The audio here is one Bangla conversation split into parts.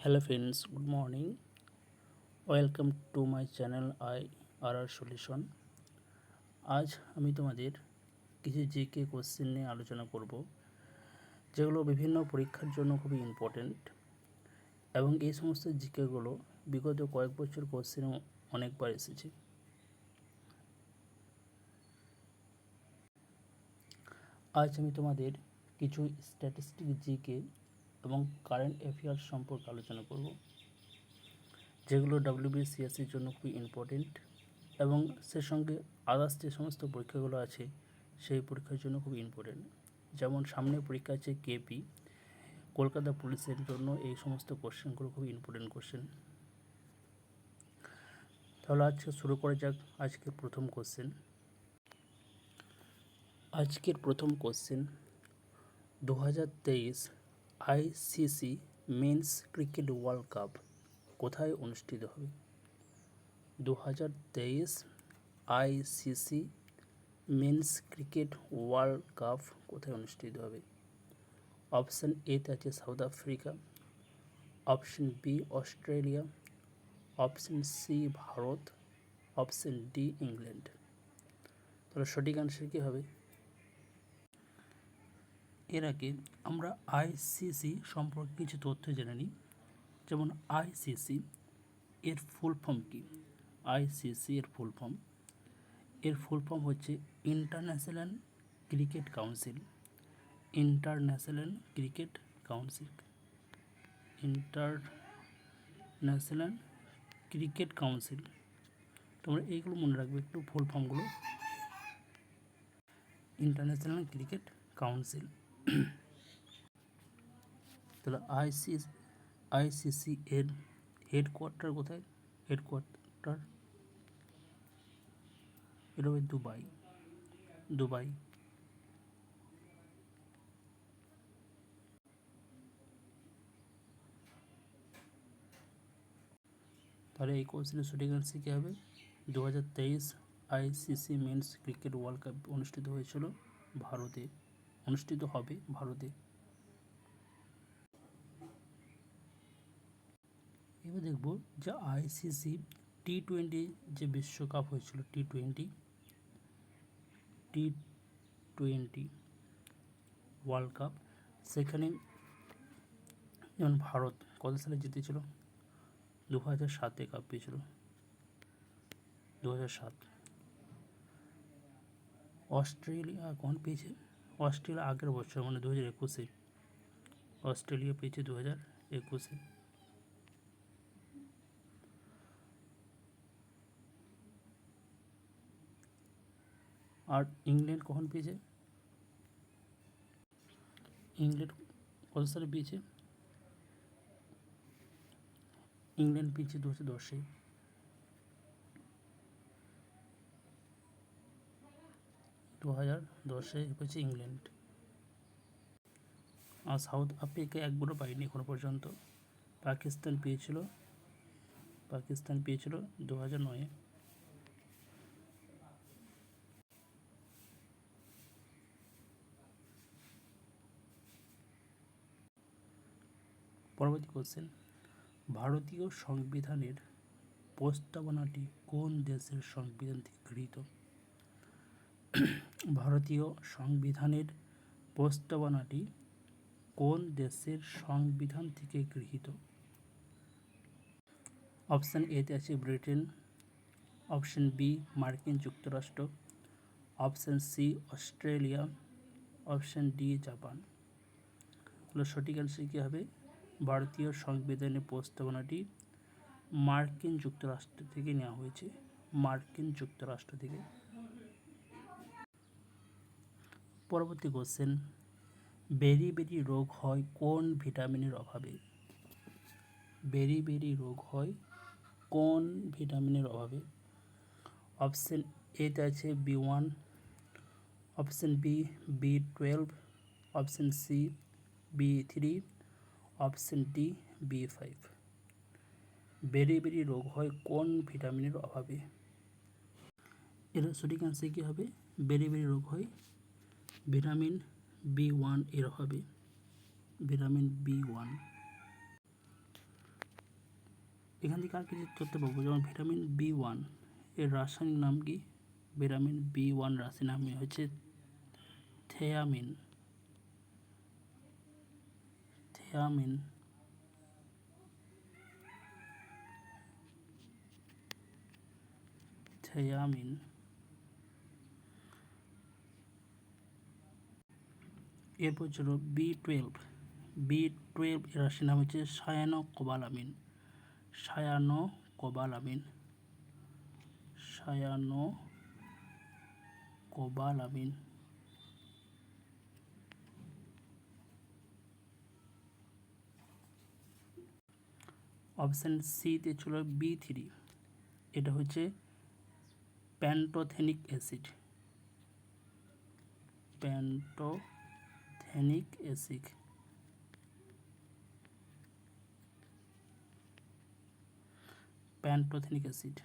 Hello friends, good morning. Welcome to my channel IRR Solution. আজ আমি তোমাদের কিছু জিকে কোশ্চেন নিয়ে আলোচনা করব, যেগুলো বিভিন্ন পরীক্ষার জন্য খুবই ইম্পর্টেন্ট এবং এই সমস্ত জিকেগুলো বিগত কয়েক বছর কোশ্চেনে অনেকবার এসেছে। আজ আমি তোমাদের কিছু স্ট্যাটিস্টিক জিকে এবং কারেন্ট অ্যাফেয়ার্স সম্পর্কে আলোচনা করব, যেগুলো WBCSের জন্য খুবই ইম্পর্টেন্ট এবং সে সঙ্গে আদার্স যে সমস্ত পরীক্ষাগুলো আছে সেই পরীক্ষার জন্য খুবই ইম্পর্টেন্ট। যেমন সামনে পরীক্ষা আছে কেপি, কলকাতা পুলিশের জন্য এই সমস্ত কোশ্চেনগুলো খুবই ইম্পর্টেন্ট কোশ্চেন। তাহলে আজকে শুরু করা যাক আজকের প্রথম কোশ্চেন। আজকের প্রথম question, 2023 ICC men's cricket world cup কোথায় অনুষ্ঠিত হবে? 2023 ICC men's cricket world cup কোথায় অনুষ্ঠিত হবে? অপশান এতে আছে South Africa, option B Australia, option C Bharat, option D England. তাহলে সঠিক আনসার কী হবে? এর আগে আমরা আইসিসি সম্পর্কে কিছু তথ্য জেনে নিই। যেমন আইসিসি এর ফুল ফর্ম কী? আইসিসি এর ফুল ফর্ম হচ্ছে international cricket council. International cricket council international cricket council. তোমরা এইগুলো মনে রাখবে একটু, ফুল ফর্মগুলো। International cricket council. তাহলে আইসিসি এর হেডকোয়ার্টার কোথায়? হেডকোয়ার্টার এটা হবে দুবাই। তাহলে এই কোশ্চেনের সঠিক আনসার কী হবে? 2023 ICC men's cricket world cup অনুষ্ঠিত হয়েছিল ভারতে, অনুষ্ঠিত হবে ভারতে। এবার দেখব যে আইসিসি টি20 যে বিশ্বকাপ হয়েছিল, টি20 ওয়ার্ল্ড কাপ, সেখানে যেমন ভারত কত সালে জিতেছিল? 2007 কাপ পেয়েছিল, 2007। অস্ট্রেলিয়া কখন পেয়েছে? অস্ট্রেলিয়া আগের বছর মানে 2021-এ অস্ট্রেলিয়া পেয়েছে, 2021-এ। আর ইংল্যান্ড কখন পেয়েছে? ইংল্যান্ড কত সালে পেয়েছে? ইংল্যান্ড পেয়েছে 2010-এ। 2010-এ পেয়েছে ইংল্যান্ড। আর সাউথ আফ্রিকা একবারও পায়নি এখনো পর্যন্ত। পাকিস্তান পেয়েছিল 2009-এ। পরবর্তী কোশ্চেন, ভারতীয় সংবিধানের প্রস্তাবনাটি কোন দেশের সংবিধান থেকে গৃহীত? ভারতীয় সংবিধানের প্রস্তাবনাটি কোন দেশের সংবিধান থেকে গৃহীত? অপশান এতে আছে ব্রিটেন, অপশান বি মার্কিন যুক্তরাষ্ট্র, option C Australia, option D Japan. তাহলে সঠিক অ্যান্সার কী হবে? ভারতীয় সংবিধানের প্রস্তাবনাটি মার্কিন যুক্তরাষ্ট্র থেকে নেওয়া হয়েছে, মার্কিন যুক্তরাষ্ট্র থেকে। পরবর্তী কোশ্চেন, বেরি রোগ হয় কোন ভিটামিনের অভাবে? বেরি রোগ হয় কোন ভিটামিনের অভাবে? অপশান এতে আছে B1, option B B12, option C B3, option D B5। বেরি রোগ হয় কোন ভিটামিনের অভাবে? এর সঠিক অ্যান্সার কী হবে? বেরি রোগ হয় ভিটামিন B1 এর অভাবে, ভিটামিন B1। এখান থেকে আর কিছু তথ্য পাবো, যেমন ভিটামিন B1 এর রাসায়নিক নাম কি? ভিটামিন B1 রাসায়নিক নাম হচ্ছে থিয়ামিন। থিয়ামিন। থিয়ামিন। এরপর ছিল B12। B12 এর রাশির নাম হচ্ছে সায়ানোকোবালামিন। সায়ানোকোবালামিন। সায়ানোকোবালামিন। অপশান সিতে ছিল B3, এটা হচ্ছে pantothenic acid. Pantothenic acid. Pantothenic acid.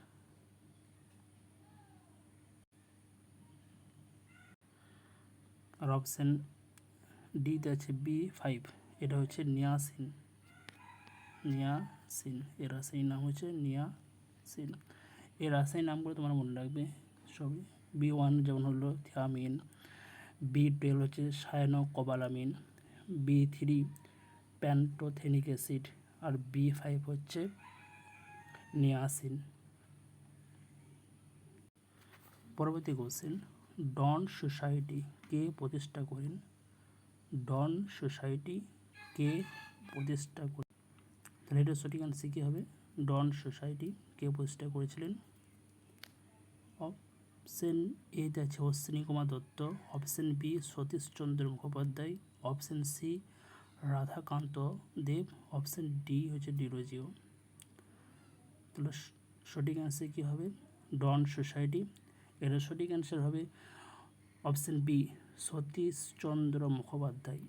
আর অপশান ডিতে আছে B5, এটা হচ্ছে নিয়াসিন। নিয়াসিন এর রাসায়নিক নাম হচ্ছে নিয়াসিন। এই রাসায়নিক নামগুলো তোমার মনে রাখবে সবই। B1 যেমন হলো থিয়ামিন, B12 হচ্ছে সায়ানোকোবালামিন, B3 প্যান্টোথেনিক অ্যাসিড, আর B5 হচ্ছে নিয়াসিন। পরবর্তী কোশ্চেন, ডন সোসাইটি কে প্রতিষ্ঠা করেন? ডন সোসাইটি কে প্রতিষ্ঠা করেন? তাহলে এটা সঠিক আনসার কী হবে? ডন সোসাইটি কে প্রতিষ্ঠা করেছিলেন? অপশন এতে আছে Ashwini Kumar Dutta, option B Satishchandra Mukhopadhyay, option C Radhakanta Deb, option D হচ্ছে ডিরোজিও। তাহলে সঠিক অ্যান্সার কী হবে? Dawn Society. এর সঠিক অ্যান্সার হবে option B Satishchandra Mukhopadhyay.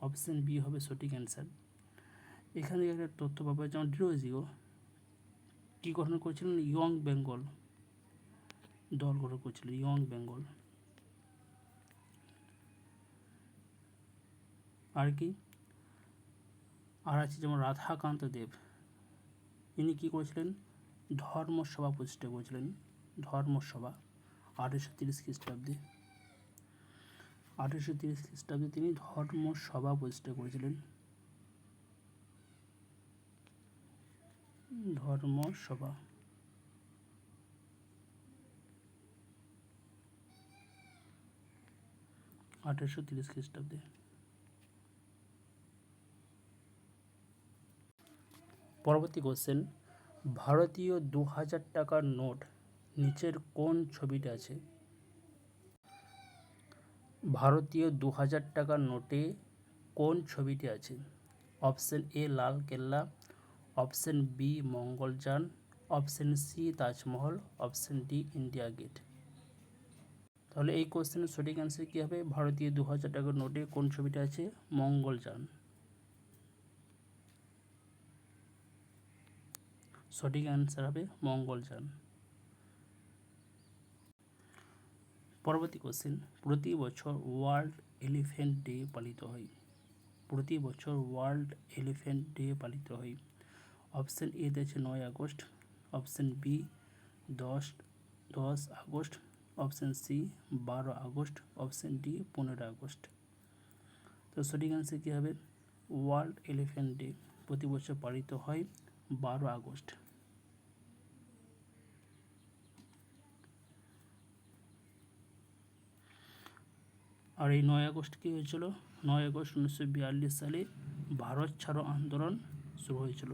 Option B হবে সঠিক অ্যান্সার। এখানে একটা তথ্য পাবো, যেমন ডিরোজিও কী গঠন করেছিলেন? ইয়ং বেঙ্গল দল গঠন করেছিল, ইয়ং বেঙ্গল। আর কি আর আছে যেমন রাধাকান্ত দেব, ইনি কী করেছিলেন? ধর্মসভা প্রতিষ্ঠা করেছিলেন। ধর্মসভা 1830 খ্রিস্টাব্দে। 1830 খ্রিস্টাব্দে তিনি ধর্মসভা প্রতিষ্ঠা করেছিলেন। ধর্মসভা। আঠেরোশো তিরিশ খ্রিস্টাব্দে। পরবর্তী কোশ্চেন, ভারতীয় 2000 টাকার নোট নিচের কোন ছবিটা আছে? ভারতীয় 2000 টাকার নোটে কোন ছবিটি আছে? Option A Lal Qila, option B Mangalyaan, option C Taj Mahal, option D India Gate. তাহলে এই কোশ্চেনের সঠিক অ্যান্সার কী হবে? ভারতীয় 2000 টাকার নোটে কোন ছবিটা আছে? মঙ্গলযান। সঠিক অ্যান্সার হবে মঙ্গলযান। পরবর্তী কোশ্চেন, প্রতি বছর ওয়ার্ল্ড এলিফ্যান্ট ডে পালিত হয়। প্রতি বছর ওয়ার্ল্ড এলিফ্যান্ট ডে পালিত হয়। অপশন এতে আছে 9 August, option B 10 August, option C 12 August, option D 15 August. তো সঠিক অ্যান্সার কী হবে? ওয়ার্ল্ড এলিফ্যান্ট ডে প্রতি বছর পালিত হয় 12 আগস্ট। আর এই 9 আগস্ট কী হয়েছিল? 9 আগস্ট 1942 সালে ভারত ছাড়ো আন্দোলন শুরু হয়েছিল।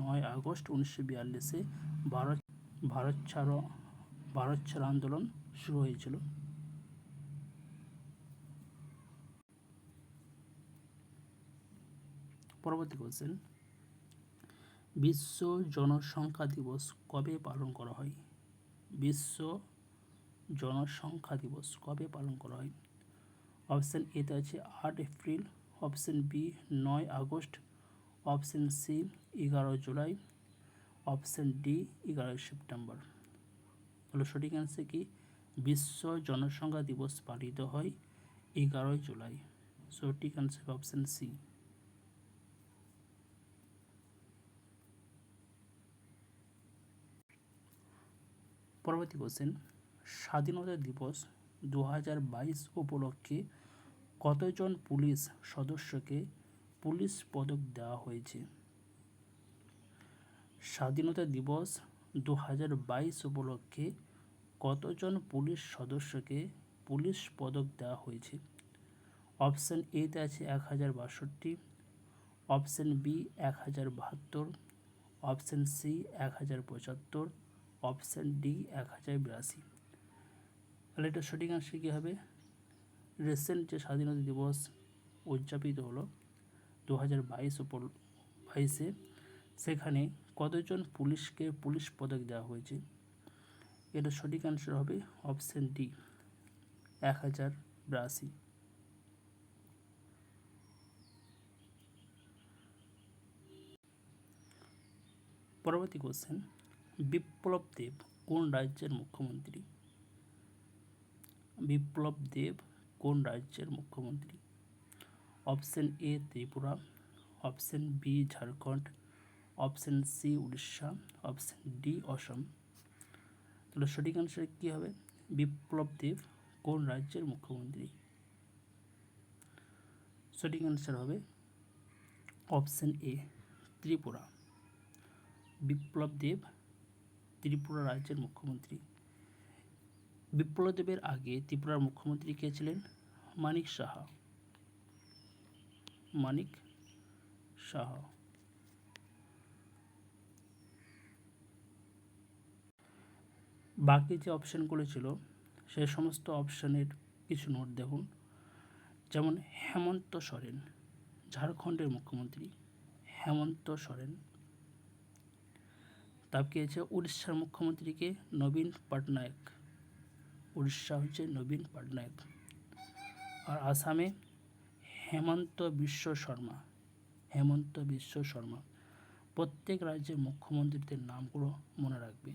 9 আগস্ট 1942-এ ভারত ছাড়ো আন্দোলন শুরু হয়েছিল। পরবর্তী কোশ্চেন, বিশ্ব জনসংখ্যা দিবস কবে পালন করা হয়? বিশ্ব জনসংখ্যা দিবস কবে পালন করা হয়? অপশান এতে আছে 8 April, option B 9 August, option C 11 July, option D 11 September. তাহলে সঠিক অ্যান্সার কি? বিশ্ব জনসংখ্যা দিবস পালিত হয় 11 জুলাই। সঠিক অ্যান্সার অপশান সি। পরবর্তী কোশ্চেন, স্বাধীনতা দিবস 2022 উপলক্ষে কতজন পুলিশ সদস্যকে পুলিশ পদক দেওয়া হয়েছে? স্বাধীনতা দিবস 2022 উপলক্ষে কতজন পুলিশ সদস্যকে পুলিশ পদক দেওয়া হয়েছে? অপশান এতে আছে 1062, option B 1072, option C 1075, option D 1082। তাহলে এটা সঠিক আনসার কী হবে? রিসেন্ট যে স্বাধীনতা দিবস উদযাপিত হলো 2022 সেখানে কতজন পুলিশকে পুলিশ পদক দেওয়া হয়েছে? এটা সঠিক আনসার হবে অপশান ডি 1082। পরবর্তী কোশ্চেন, বিপ্লব দেব কোন রাজ্যের মুখ্যমন্ত্রী? বিপ্লব দেব কোন রাজ্যের মুখ্যমন্ত্রী? Option A Tripura, option B Jharkhand, option C Orissa, option D Assam. তাহলে সঠিক আনসার কী হবে? বিপ্লব দেব কোন রাজ্যের মুখ্যমন্ত্রী? সঠিক আনসার হবে অপশান এ ত্রিপুরা। বিপ্লব দেব ত্রিপুরা রাজ্যের মুখ্যমন্ত্রী। বিপ্লব দেবের আগে ত্রিপুরার মুখ্যমন্ত্রী কে ছিলেন? মানিক সাহা। মানিক সাহা। বাকি যে অপশানগুলো ছিল সেই সমস্ত অপশানের কিছু নোট দেখুন। যেমন হেমন্ত সোরেন ঝাড়খণ্ডের মুখ্যমন্ত্রী, হেমন্ত সোরেন। তারপরে আছে উড়িষ্যার মুখ্যমন্ত্রীকে নবীন পটনায়ক, উড়িষ্যা হচ্ছে নবীন পটনায়ক। আর আসামে হেমন্ত বিশ্ব শর্মা, হেমন্ত বিশ্ব শর্মা। প্রত্যেক রাজ্যের মুখ্যমন্ত্রীদের নামগুলো মনে রাখবে,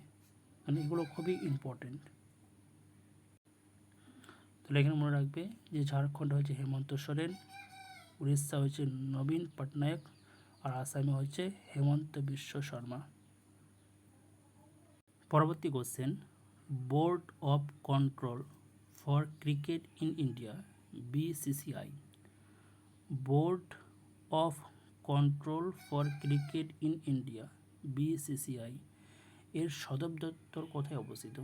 মানে এগুলো খুবই ইম্পর্টেন্ট। তাহলে এখানে মনে রাখবে যে ঝাড়খণ্ড হচ্ছে হেমন্ত সোরেন, উড়িষ্যা হচ্ছে নবীন পটনায়ক, আর আসামে হচ্ছে হেমন্ত বিশ্ব শর্মা। পরবর্তী question, board of control for cricket in India BCCI, board of control for cricket in India BCCI এর সদর দপ্তর কোথায় অবস্থিত?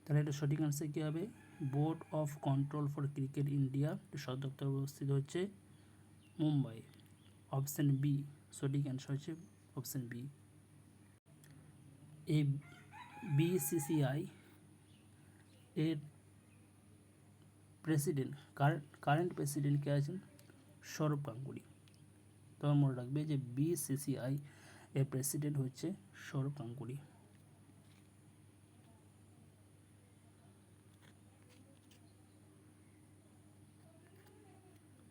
তাহলে এটা সঠিক আনসার কী হবে? Board of control for cricket India সদর দপ্তর অবস্থিত হচ্ছে মুম্বাই। অপশান বি সঠিক আনসার হচ্ছে অপশান বি। এই BCCI এর প্রেসিডেন্ট, কারেন্ট প্রেসিডেন্ট কে আছেন? সৌরভ গাঙ্গুলি। তোমার মনে রাখবে যে BCCI এর প্রেসিডেন্ট হচ্ছে সৌরভ গাঙ্গুলি।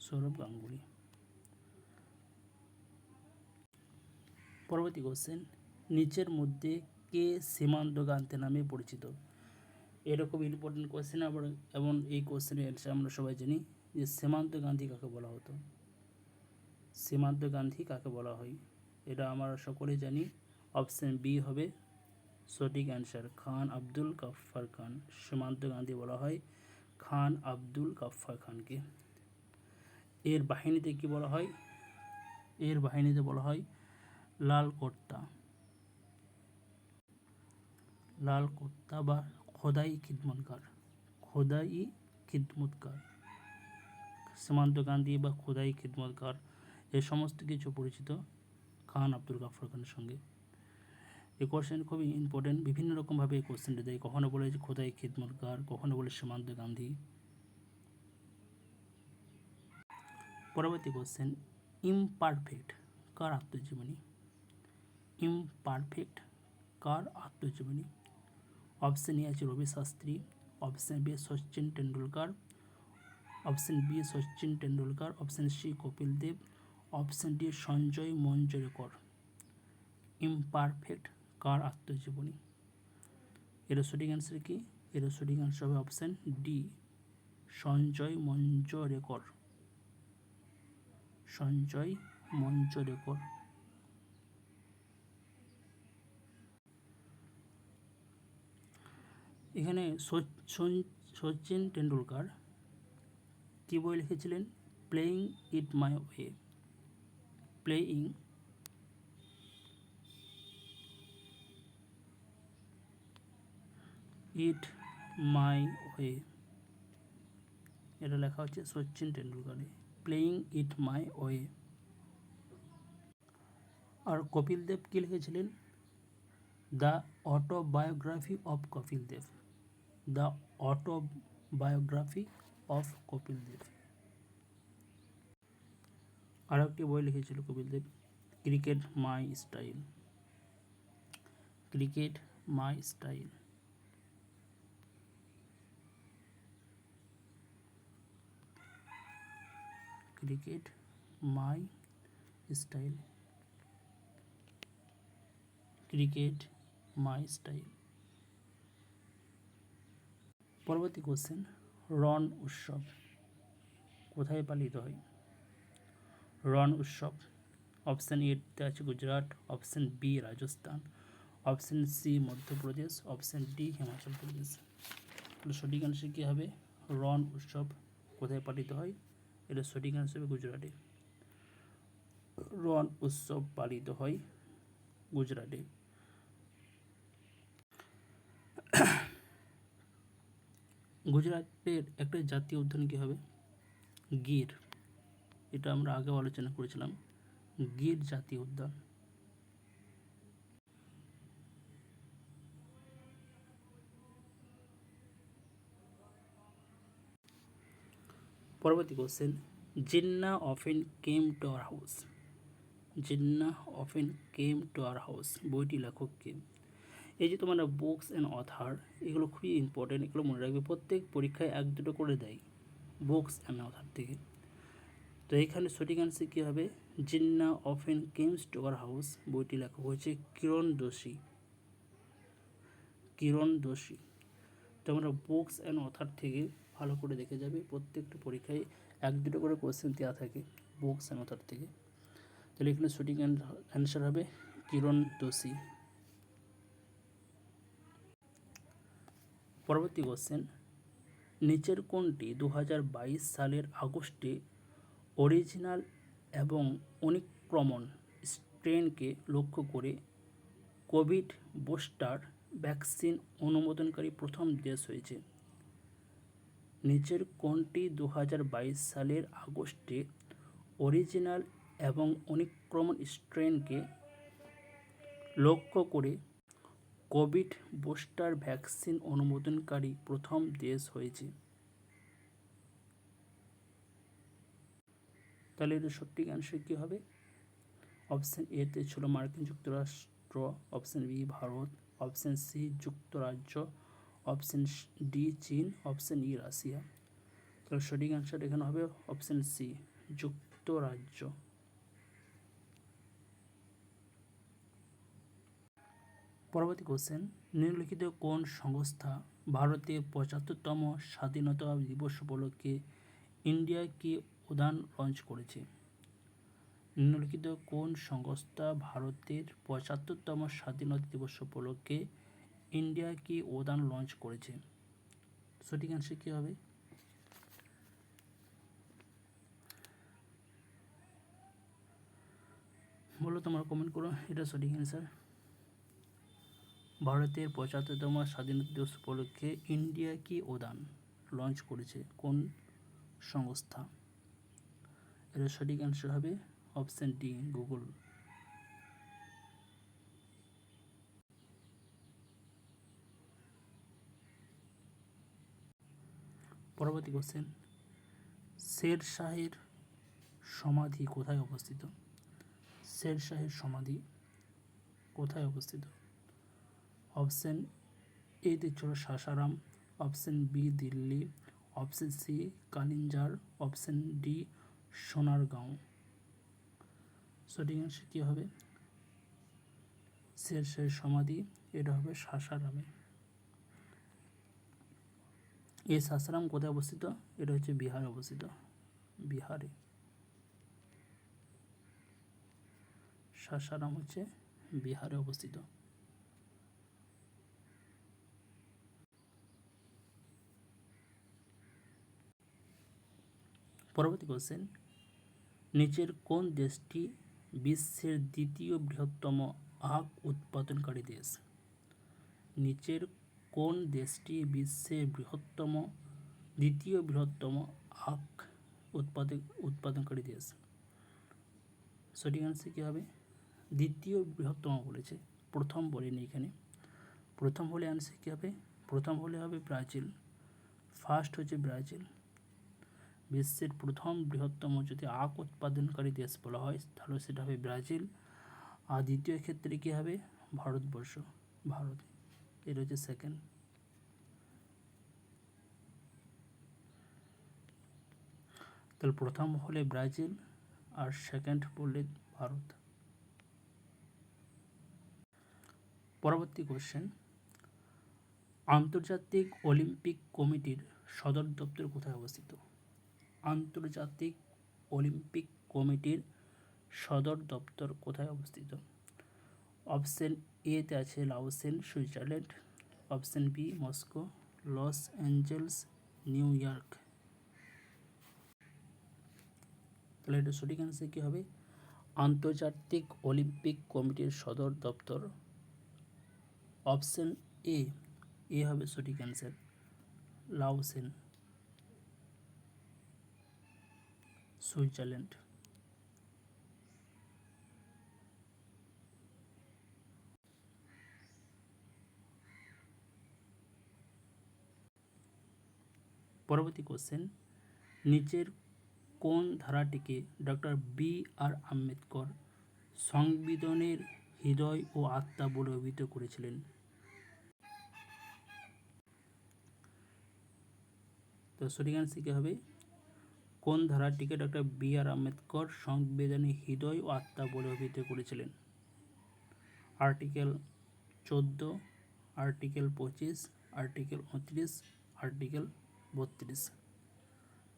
সৌরভ গাঙ্গুলি। পরবর্তী কোশ্চেন, নিচের মধ্যে কে সীমান্ত গান্ধী নামে পরিচিত? এরকম ইম্পর্টেন্ট কোশ্চেন আবার, এবং এই কোশ্চেনের অ্যান্সার আমরা সবাই জানি যে সীমান্ত গান্ধী কাকে বলা হতো। সীমান্ত গান্ধী কাকে বলা হয় এটা আমরা সকলেই জানি। অপশান বি হবে সঠিক অ্যান্সার, খান আব্দুল গাফফার খান। সীমান্ত গান্ধী বলা হয় খান আব্দুল গাফফার খানকে। এর বাহিনীতে কি বলা হয়? এর বাহিনীতে বলা হয় লাল কোর্তা, লাল কোর্তা বা খোদাই খিদমতগার, খোদাই খিদমতগার। সীমান্ত গান্ধী বা খোদাই খিদমতগার এই সমস্ত কিছু পরিচিত খান আব্দুল গাফফার খানের সঙ্গে। এই কোশ্চেন খুবই ইম্পর্টেন্ট, বিভিন্ন রকমভাবে এই কোশ্চেনটা দেয়। কখনো বলে যে খোদাই খিদমতগার, কখনো বলে সীমান্ত গান্ধী। পরবর্তী কোশ্চেন, ইমপারফেক্ট কার আত্মজীবনী? ইমপারফেক্ট কার আত্মজীবনী? অপশান এ আছে Ravi Shastri, option B Sachin Tendulkar, option B Sachin Tendulkar, option C Kapil Dev, option D Sanjay Manjrekar. Imperfect কার আত্মজীবনী? এর সঠিক অ্যান্সার কি? এর সঠিক অ্যান্সার হবে অপশান ডি সঞ্জয় মঞ্জরেকর। সঞ্জয় মঞ্জরেকর। এখানে সচিন টেন্ডুলকার কী বই লিখেছিলেন? Playing it my way. Playing it my way, এটা লেখা হচ্ছে সচিন টেন্ডুলকারের প্লেয়িং ইট মাই ওয়ে। আর কপিল দেব কী লিখেছিলেন? The autobiography of Kapil Dev. The autobiography of Kapil Dev. আর একটি বই লিখেছিল Kapil Dev, cricket my style. Cricket my style. Cricket my style. Cricket my style. পরবর্তী কোশ্চেন, রণ উৎসব কোথায় পালিত হয়? রণ উৎসব অপশান এতে আছে Gujarat, option B Rajasthan, option C Madhya Pradesh, option D Himachal Pradesh. সঠিক অ্যান্সার কী হবে? রণ উৎসব কোথায় পালিত হয়? এটা সঠিক অ্যান্সার হবে গুজরাটে। রণ উৎসব পালিত হয় গুজরাটে। গুজরাটের একটা জাতীয় উদ্যান কী হবে? গির। এটা আমরা আগেও আলোচনা করেছিলাম, গির জাতীয় উদ্যান। পরবর্তী question, Jinnah often came to our house. Jinnah often came to our house বইটি লেখক কে? এই যে তোমরা বুকস অ্যান্ড অথার, এগুলো খুবই ইম্পর্টেন্ট, এগুলো মনে রাখবে, প্রত্যেক পরীক্ষায় 1-2 করে দেয় বুকস অ্যান্ড অথার থেকে। তো এখানে সঠিক অ্যান্সার কী হবে? Jinnah often কেমস to our house বইটি লেখক হচ্ছে কিরণ দোষী। কিরণ দোষী। তোমরা বুকস অ্যান্ড অথার থেকে ভালো করে দেখে যাবে, প্রত্যেকটা পরীক্ষায় 1-2 করে কোশ্চেন দেওয়া থাকে বুকস অ্যান্ড অথার থেকে। তাহলে এখানে সঠিক অ্যান্সার হবে কিরণ দোষী। পরবর্তী কোশ্চেন, নিচের কোনটি 2022 সালের আগস্টে অরিজিনাল এবং অনুক্রমণ স্ট্রেনকে লক্ষ্য করে কোভিড বুস্টার ভ্যাকসিন অনুমোদনকারী প্রথম দেশ হয়েছে? নিচের কোনটি 2022 সালের আগস্টে অরিজিনাল এবং অনুক্রমণ স্ট্রেনকে লক্ষ্য করে কোভিড বুস্টার ভ্যাকসিন অনুমোদনকারী প্রথম দেশ হয়েছে? তাহলে এর সঠিক অ্যান্সার কী হবে? অপশান এতে ছিল মার্কিন যুক্তরাষ্ট্র, option B Bharat, option C যুক্তরাজ্য, অপশান ডি চীন, অপশান ই রাশিয়া। তাহলে সঠিক অ্যান্সার এখানে হবে অপশান সি যুক্তরাজ্য। পরবর্তী কোশ্চেন, নিম্নলিখিত কোন সংস্থা ভারতে 75তম স্বাধীনতা দিবস উপলক্ষে ইন্ডিয়া কি উড়ান লঞ্চ করেছে? নিম্নলিখিত কোন সংস্থা ভারতের 75তম স্বাধীনতা দিবস উপলক্ষে ইন্ডিয়া কি উড়ান লঞ্চ করেছে? সঠিক অ্যান্সার কী হবে? বলো, তোমরা কমেন্ট করো এটা সঠিক অ্যান্সার। ভারতের 75তম স্বাধীনতা দিবস উপলক্ষে ইন্ডিয়া কি উড়ান লঞ্চ করেছে কোন সংস্থা? এর সঠিক অ্যান্সার হবে অপশান ডি গুগল। পরবর্তী কোশ্চেন, শের শাহের সমাধি কোথায় অবস্থিত? শের শাহের সমাধি কোথায় অবস্থিত? অপশান এতে ছিল Sasaram, option B Delhi, option C Kalinjar, option D Sonargaon. সঠিক অ্যান্সার কী হবে? শের শাহের সমাধি এটা হবে সাসারামে। এই সাসারাম কোথায় অবস্থিত? এটা হচ্ছে বিহারে অবস্থিত, বিহারে। সাসারাম হচ্ছে বিহারে অবস্থিত। পরবর্তী কোশ্চেন, নিচের কোন দেশটি বিশ্বের দ্বিতীয় বৃহত্তম আখ উৎপাদনকারী দেশ? নিচের কোন দেশটি বিশ্বের দ্বিতীয় বৃহত্তম আখ উৎপাদনকারী দেশ? সঠিক অ্যান্সার কী হবে? দ্বিতীয় বৃহত্তম বলেছে, প্রথম বলেনি এখানে। প্রথম হলে অ্যান্সার কী হবে? প্রথম হলে হবে ব্রাজিল। ফার্স্ট হচ্ছে ব্রাজিল। বিশ্বের প্রথম বৃহত্তম যদি আখ উৎপাদনকারী দেশ বলা হয় তাহলে সেটা হবে ব্রাজিল। আর দ্বিতীয় ক্ষেত্রে কী হবে? ভারতবর্ষ, ভারত। এটা হচ্ছে সেকেন্ড। তাহলে প্রথম হলে ব্রাজিল আর সেকেন্ড বললে ভারত। পরবর্তী কোশ্চেন, আন্তর্জাতিক অলিম্পিক কমিটির সদর দপ্তর কোথায় অবস্থিত? আন্তর্জাতিক অলিম্পিক কমিটির সদর দপ্তর কোথায় অবস্থিত? অপশন এ তে আছে Lausanne, Switzerland. Option B Moscow, Los Angeles, New York. তাহলে এটা সঠিক অ্যান্সার কী হবে? আন্তর্জাতিক অলিম্পিক কমিটির সদর দপ্তর অপশন এ হবে সঠিক অ্যান্সার, লাওসেন, সুইজারল্যান্ড। পরবর্তী কোশ্চেন, নিচের কোন ধারাটিকে ডক্টর বি আর আম্বেদকর সংবিধানের হৃদয় ও আত্মা বলে অভিহিত করেছিলেন? তো সঠিক অ্যান্সার কী হবে? কোন ধারাটিকে ডক্টর বি আর আম্বেদকর সংবিধানের হৃদয় ও আত্মা বলে অভিহিত করেছিলেন? Article 14, article 25, article 29, article 32।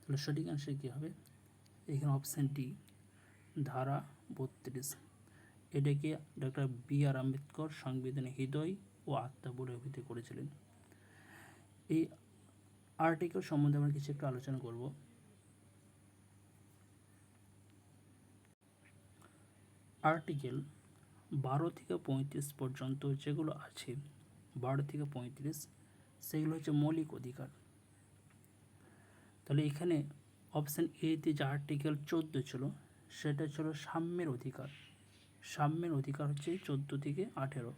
তাহলে সঠিক অ্যান্সার কী হবে? এখানে অপশান ডি, ধারা 32। এটাকে ডক্টর বি আর আম্বেদকর সংবিধানের হৃদয় ও আত্মা বলে অভিহিত করেছিলেন। এই আর্টিকেল সম্বন্ধে আমরা কিছু একটু আলোচনা করব। আর্টিকেল 12 থেকে 35 পর্যন্ত যেগুলো আছে, 12 থেকে 35 সেগুলো হচ্ছে মৌলিক অধিকার। তাহলে এখানে অপশান এতে যে আর্টিকেল 14 ছিল সেটা ছিল সাম্যের অধিকার। সাম্যের অধিকার হচ্ছে 14 থেকে 18।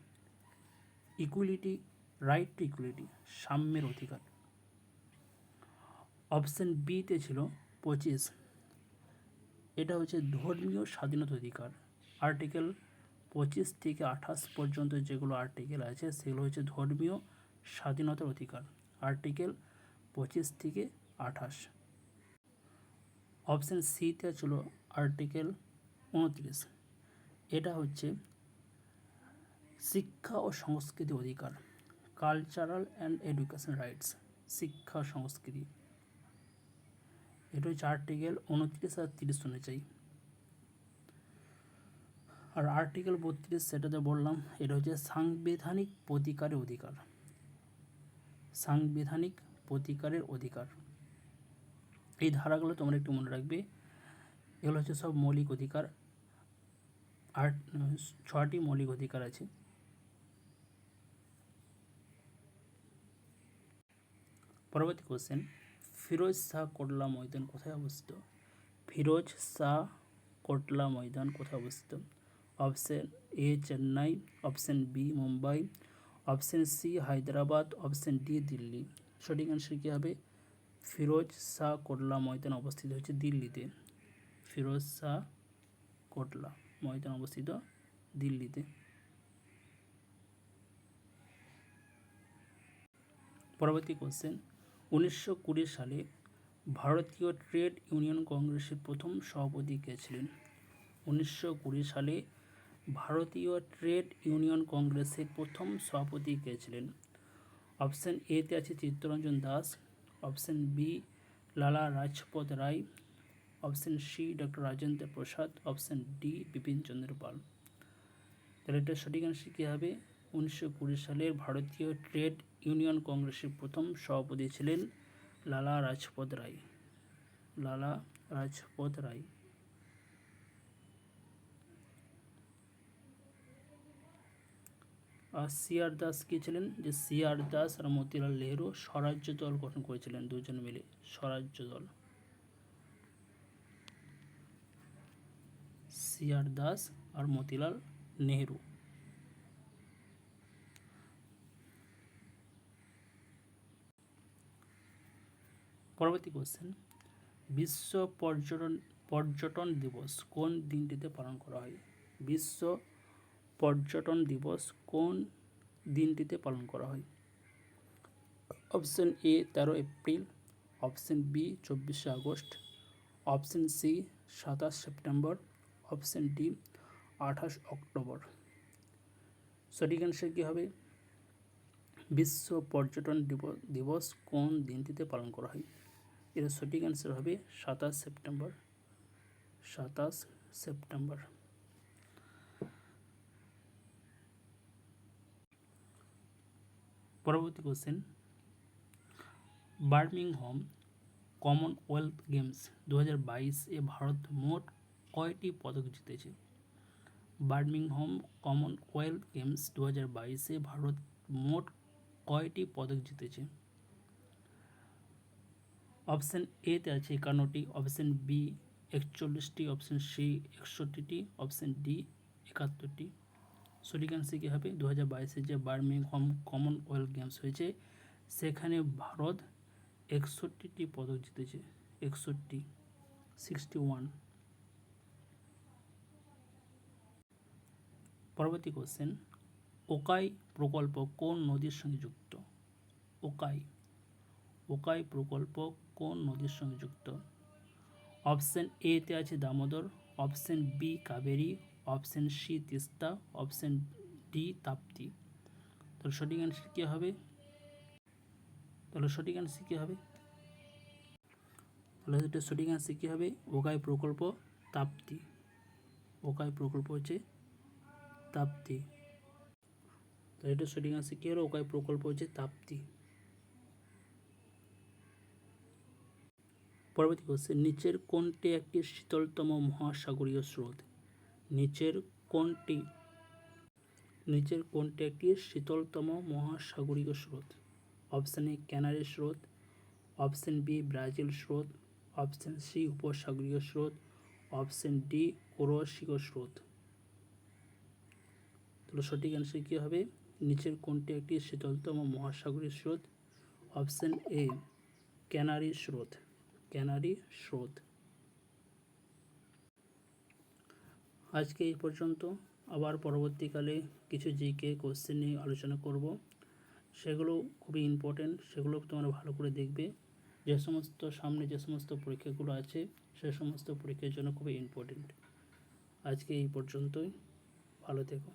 ইকুয়ালিটি, রাইট টু ইকুয়ালিটি, সাম্যের অধিকার। অপশান বিতে ছিল 25, এটা হচ্ছে ধর্মীয় স্বাধীনতা অধিকার। আর্টিকেল 25 থেকে 28 পর্যন্ত যেগুলো আর্টিকেল আছে সেগুলো হচ্ছে ধর্মীয় স্বাধীনতার অধিকার। আর্টিকেল 25 থেকে 28। অপশান সিতে ছিল আর্টিকেল 29, এটা হচ্ছে শিক্ষা ও সংস্কৃতি অধিকার, কালচারাল অ্যান্ড এডুকেশন রাইটস, শিক্ষা ও সংস্কৃতি। এটা হচ্ছে আর্টিকেল 29 আর 30 অনুযায়ী। আর আর্টিকেল 32 সেটাতে বললাম এটা হচ্ছে সাংবিধানিক প্রতিকারের অধিকার, সাংবিধানিক প্রতিকারের অধিকার। এই ধারাগুলো তোমরা একটু মনে রাখবে, এগুলো হচ্ছে সব মৌলিক অধিকার। আর 6টি মৌলিক অধিকার আছে। পরবর্তী কোশ্চেন, ফিরোজ শাহ কোটলা ময়দান কোথায় অবস্থিত? ফিরোজ শাহ কোটলা ময়দান কোথায় অবস্থিত? Option A Chennai, option B Mumbai, option C Hyderabad, option D Delhi. সঠিক অ্যান্সার কী হবে? ফিরোজ শাহ কোটলা ময়দান অবস্থিত হচ্ছে দিল্লিতে। ফিরোজ শাহ কোটলা ময়দান অবস্থিত দিল্লিতে। পরবর্তী কোশ্চেন, 1920 সালে ভারতীয় ট্রেড ইউনিয়ন কংগ্রেসের প্রথম সভাপতি কে ছিলেন? 1920 সালে ভারতীয় ট্রেড ইউনিয়ন কংগ্রেসের প্রথম সভাপতি কে ছিলেন? অপশান এতে আছে চিত্তরঞ্জন দাস, অপশান বি লালা রাজপথ রায়, option C doctor Rajendra Prasad, option D Bipin Chandra Pal. তাহলে এটা সঠিক অ্যান্সার কী হবে? 1920 সালের ভারতীয় ট্রেড ইউনিয়ন কংগ্রেসের প্রথম সভাপতি ছিলেন লালা রাজপথ রায়, লালা রাজপথ রায়। আর সিআর দাস কে ছিলেন? যে সিআর দাস আর মতিলাল নেহেরু স্বরাজ্য দল গঠন করেছিলেন দুজন মিলে, স্বরাজ্য দল। সিআর দাস আর মতিলাল নেহেরু। পরবর্তী কোশ্চেন, বিশ্ব পর্যটন দিবস কোন দিনটিতে পালন করা হয়? বিশ্ব পর্যটন দিবস কোন দিনটিতে পালন করা হয়? Option A 13 April, option B 24শে August, option C 27 September, option D 28 October. সঠিক অ্যান্সার কী হবে? বিশ্ব পর্যটন দিবস কোন দিনটিতে পালন করা হয়? এর সঠিক অ্যান্সার হবে 27 সেপ্টেম্বর। 27 সেপ্টেম্বর। পরবর্তী কোশ্চেন, বার্মিংহাম কমনওয়েলথ গেমস 2022 এ ভারত মোট কয়টি পদক জিতেছে? বার্মিংহাম কমনওয়েলথ গেমস 2022 এ ভারত মোট কয়টি পদক জিতেছে? অপশন এ তে আছে 51টি, অপশন বি 41টি, অপশন সি 61টি, অপশন ডি 71টি। সঠিক অ্যান্সার কী হবে? 2022-এ যে বার্মিংহাম কমনওয়েলথ গেমস হয়েছে সেখানে ভারত 61টি পদক জিতেছে। 61। পরবর্তী কোশ্চেন, ওকাই প্রকল্প কোন নদীর সঙ্গে যুক্ত? ওকাই প্রকল্প কোন নদীর সঙ্গে যুক্ত? অপশন এ তে আছে Damodar, option B Kaveri, option C Teesta, option D Tapti. তাহলে সঠিক অ্যান্সার কী হবে? তাহলে সঠিক অ্যান্সার কী হবে? ওকাই প্রকল্প তাপ্তি। ওকাই প্রকল্প হচ্ছে তাপ্তি। তো এটা সঠিক অ্যান্সার কী হলো? ওকাই প্রকল্প হচ্ছে তাপ্তি। পরবর্তী কোশ্চেন, নিচের কোনটি একটি শীতলতম মহাসাগরীয় স্রোত? নিচের কোনটি একটি শীতলতম মহাসাগরীয় স্রোত? অপশন এ ক্যানারি স্রোত, অপশন বি ব্রাজিল স্রোত, অপশন সি উপসাগরীয় স্রোত, অপশন ডি কুরোশীয় স্রোত। তাহলে সঠিক অ্যান্সার কী হবে? নিচের কোনটি একটি শীতলতম মহাসাগরীয় স্রোত? অপশন এ ক্যানারি স্রোত। আজকে এই পর্যন্ত। আবার পরবর্তীকালে কিছু জিকে কোশ্চেন নিয়ে আলোচনা করব, সেগুলো খুবই ইম্পর্টেন্ট, সেগুলো তোমরা ভালো করে দেখবে। সামনে যে সমস্ত পরীক্ষাগুলো আছে সে সমস্ত পরীক্ষার জন্য খুবই ইম্পর্টেন্ট। আজকে এই পর্যন্তই, ভালো থেকো।